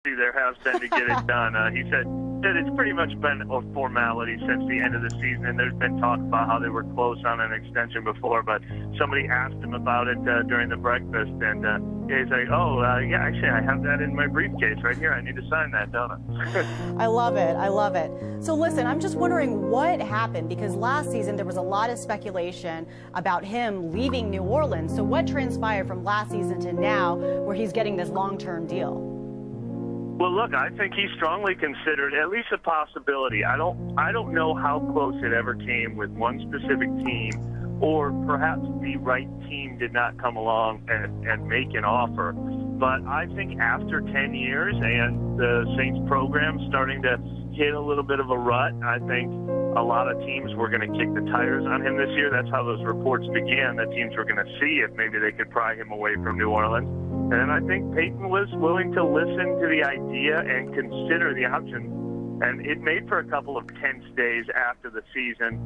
there has been to get it done. He said that it's pretty much been a formality since the end of the season, and there's been talk about how they were close on an extension before, but somebody asked him about it during the breakfast, and he's like, yeah, actually, I have that in my briefcase right here. I need to sign that, don't I? I love it. I love it. So listen, I'm just wondering what happened, because last season there was a lot of speculation about him leaving New Orleans. So what transpired from last season to now where he's getting this long-term deal? Well, look, I think he strongly considered at least a possibility. I don't know how close it ever came with one specific team, or perhaps the right team did not come along and make an offer. But I think after 10 years and the Saints program starting to hit a little bit of a rut, I think a lot of teams were going to kick the tires on him this year. That's how those reports began, that teams were going to see if maybe they could pry him away from New Orleans. And I think Payton was willing to listen to the idea and consider the option. And it made for a couple of tense days after the season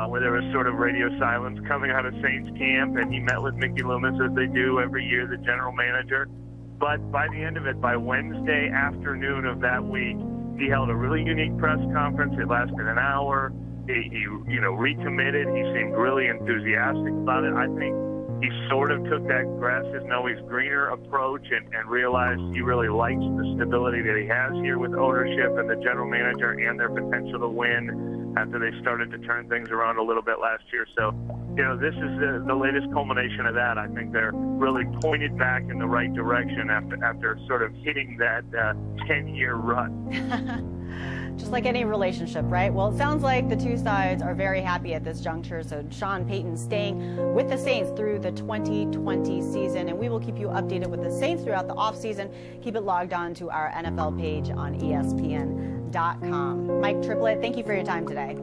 where there was sort of radio silence coming out of Saints camp, and he met with Mickey Loomis, as they do every year, the general manager. But by the end of it, by Wednesday afternoon of that week, he held a really unique press conference. It lasted an hour. He recommitted. He seemed really enthusiastic about it. I think he sort of took that grass isn't always greener approach and realized he really likes the stability that he has here with ownership and the general manager and their potential to win after they started to turn things around a little bit last year. So, this is the latest culmination of that. I think they're really pointed back in the right direction after sort of hitting that 10-year rut. Just like any relationship, right? Well, it sounds like the two sides are very happy at this juncture. So Sean Payton staying with the Saints through the 2020 season, and we will keep you updated with the Saints throughout the offseason. Keep it logged on to our NFL page on ESPN.com. Mike Triplett, thank you for your time today.